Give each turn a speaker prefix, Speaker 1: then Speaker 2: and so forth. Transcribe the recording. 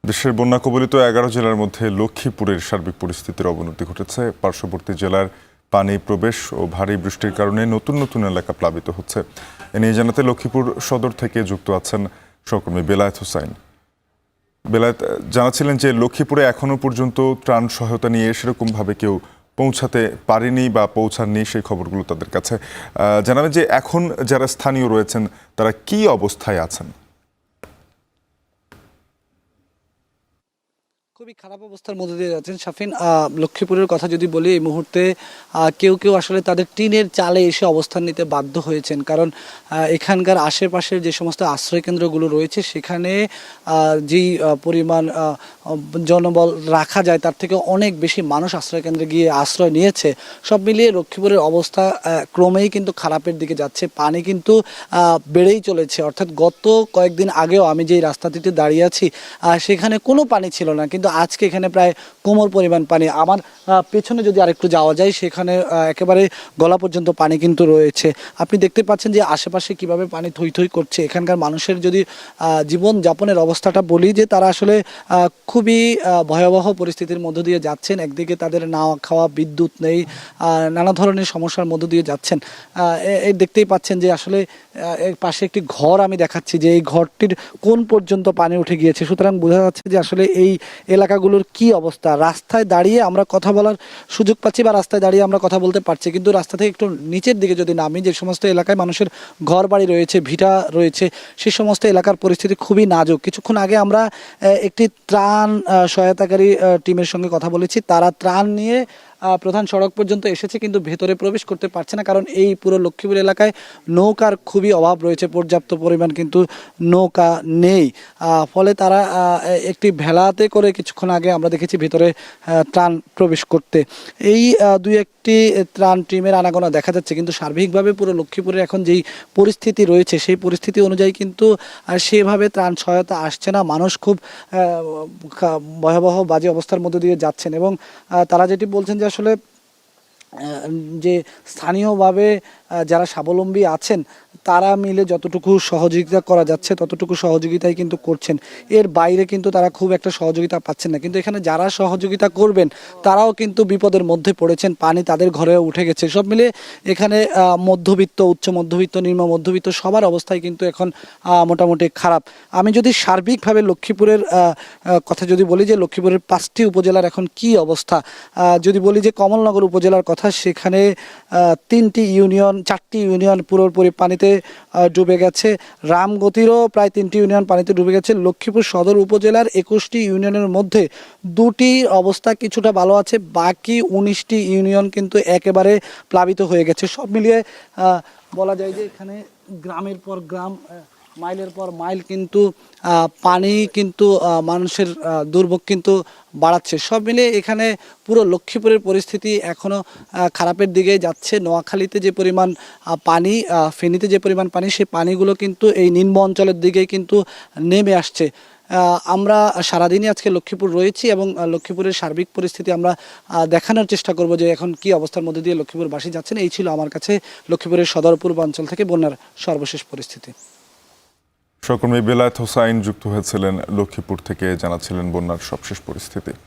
Speaker 1: দেশের বন্যা কবলিত ১১ জেলার মধ্যে লক্ষ্মীপুরের সার্বিক পরিস্থিতির অবনতি ঘটেছে। পার্শ্ববর্তী জেলার পানি প্রবেশ ও ভারী বৃষ্টির কারণে নতুন নতুন এলাকা প্লাবিত হচ্ছে। এ নিয়ে জানাতে লক্ষ্মীপুর সদর থেকে যুক্ত আছেন সহকর্মী বেলায়েত হোসাইন। বেলায়েত, জানাচ্ছিলেন যে লক্ষ্মীপুরে এখনো পর্যন্ত ত্রাণ সহায়তা নিয়ে সেরকমভাবে কেউ পৌঁছাতে পারেনি বা পৌঁছাননি, সেই খবরগুলো তাদের কাছে। জানাবেন যে এখন যারা স্থানীয় রয়েছেন তারা কি অবস্থায় আছেন?
Speaker 2: খুবই খারাপ অবস্থার মধ্যে দিয়ে যাচ্ছেন শাফিন। লক্ষ্মীপুরের কথা যদি বলি, এই মুহূর্তে কেউ কেউ আসলে তাদের টিনের চালে এসে অবস্থান নিতে বাধ্য হয়েছেন, কারণ এখানকার আশেপাশের যে সমস্ত আশ্রয় কেন্দ্রগুলো রয়েছে সেখানে যেই পরিমাণ জনবল রাখা যায় তার থেকে অনেক বেশি মানুষ আশ্রয় কেন্দ্রে গিয়ে আশ্রয় নিয়েছে। সব মিলিয়ে লক্ষ্মীপুরের অবস্থা ক্রমেই কিন্তু খারাপের দিকে যাচ্ছে। পানি কিন্তু বেড়েই চলেছে, অর্থাৎ গত কয়েকদিন আগেও আমি যেই রাস্তাটিতে দাঁড়িয়ে আছি সেখানে কোনো পানি ছিল না, কিন্তু আজকে এখানে প্রায় কোমর পরিমাণ পানি। আমার পেছনে যদি আরেকটু যাওয়া যায়, সেখানে একেবারে গলা পর্যন্ত পানি কিন্তু রয়েছে। আপনি দেখতে পাচ্ছেন যে আশেপাশে কিভাবে পানি থই থই করছে। এখানকার মানুষের যদি জীবন যাপনের অবস্থাটা বলি, যে তারা আসলে খুবই ভয়াবহ পরিস্থিতির মধ্য দিয়ে যাচ্ছেন। একদিকে তাদের না খাওয়া, বিদ্যুৎ নেই, নানা ধরনের সমস্যার মধ্য দিয়ে যাচ্ছেন। দেখতেই পাচ্ছেন যে আসলে এর পাশে একটি ঘর আমি দেখাচ্ছি, যে এই ঘরটির কোন পর্যন্ত পানি উঠে গিয়েছে। সুতরাং বোঝা যাচ্ছে যে আসলে এই এলাকাগুলোর কি অবস্থা। রাস্তায় দাঁড়িয়ে আমরা কথা বলার সুযোগ পাচ্ছি বা রাস্তায় দাঁড়িয়ে আমরা কথা বলতে পারছি, কিন্তু রাস্তা থেকে একটু নিচের দিকে যদি নামি, যে সমস্ত এলাকায় মানুষের ঘর বাড়ি রয়েছে, ভিটা রয়েছে, সেই সমস্ত এলাকার পরিস্থিতি খুবই নাজুক। কিছুক্ষণ আগে আমরা একটি ত্রাণ সহায়তাকারী টিমের সঙ্গে কথা বলেছি। তারা ত্রাণ নিয়ে প্রধান সড়ক পর্যন্ত এসেছে, কিন্তু ভেতরে প্রবেশ করতে পারছে না, কারণ এই পুরো লক্ষ্মীপুর এলাকায় নৌকার খুবই অভাব রয়েছে। পর্যাপ্ত পরিমাণ কিন্তু নৌকা নেই, ফলে তারা একটি ভেলাতে করে কিছুক্ষণ আগে আমরা দেখেছি ভেতরে ত্রাণ প্রবেশ করতে। এই দুই একটি ত্রাণ টিমের আনাগোনা দেখা যাচ্ছে, কিন্তু সার্বিকভাবে পুরো লক্ষ্মীপুরের এখন যেই পরিস্থিতি রয়েছে সেই পরিস্থিতি অনুযায়ী কিন্তু সেভাবে ত্রাণ সহায়তা আসছে না। মানুষ খুব ভয়াবহ বাজে অবস্থার মধ্যে দিয়ে যাচ্ছেন, এবং তারা যেটি বলছেন যে আসলে যে স্থানীয়ভাবে যারা স্বাবলম্বী আছেন তারা মিলে যতটুকু সহযোগিতা করা যাচ্ছে ততটুকু সহযোগিতাই কিন্তু করছেন। এর বাইরে কিন্তু তারা খুব একটা সহযোগিতা পাচ্ছেন না। কিন্তু এখানে যারা সহযোগিতা করবেন তারাও কিন্তু বিপদের মধ্যে পড়েছেন। পানি তাদের ঘরেও উঠে গেছে। সব মিলে এখানে মধ্যবিত্ত, উচ্চ মধ্যবিত্ত, নিম্ন মধ্যবিত্ত সবার অবস্থায় কিন্তু এখন মোটামুটি খারাপ। আমি যদি সার্বিকভাবে লক্ষ্মীপুরের কথা যদি বলি, যে লক্ষ্মীপুরের 5টি উপজেলার এখন কি অবস্থা, যদি বলি যে কমলনগর উপজেলার কথা, সেখানে 4টি ইউনিয়ন পুরোপুরি পানিতে ডুবে গেছে। রামগতিরও প্রায় 3টি ইউনিয়ন পানিতে ডুবে গেছে। লক্ষ্মীপুর সদর উপজেলার 21টি ইউনিয়নের মধ্যে 2টির অবস্থা কিছুটা ভালো আছে, বাকি 19টি ইউনিয়ন কিন্তু একেবারে প্লাবিত হয়ে গেছে। সব মিলিয়ে বলা যায় যে এখানে গ্রামের পর গ্রাম, মাইলের পর মাইল কিন্তু পানি কিন্তু মানুষের দুর্ভোগ কিন্তু বাড়াচ্ছে। সব মিলে এখানে পুরো লক্ষ্মীপুরের পরিস্থিতি এখনও খারাপের দিকে যাচ্ছে। নোয়াখালীতে যে পরিমাণ পানি, ফেনীতে যে পরিমাণ পানি, সেই পানিগুলো কিন্তু এই নিম্ন অঞ্চলের দিকেই কিন্তু নেমে আসছে। আমরা সারাদিনই আজকে লক্ষ্মীপুর রয়েছি, এবং লক্ষ্মীপুরের সার্বিক পরিস্থিতি আমরা দেখানোর চেষ্টা করব যে এখন কি অবস্থার মধ্যে দিয়ে লক্ষ্মীপুরবাসী যাচ্ছেন। এই ছিল আমার কাছে লক্ষ্মীপুরের সদর পূর্বাঞ্চল থেকে বন্যার সর্বশেষ পরিস্থিতি।
Speaker 1: সহকর্মী বেলায়েত হোসাইন যুক্ত হয়েছিলেন লক্ষ্মীপুর থেকে, জানাচ্ছিলেন বন্যার সবশেষ পরিস্থিতি।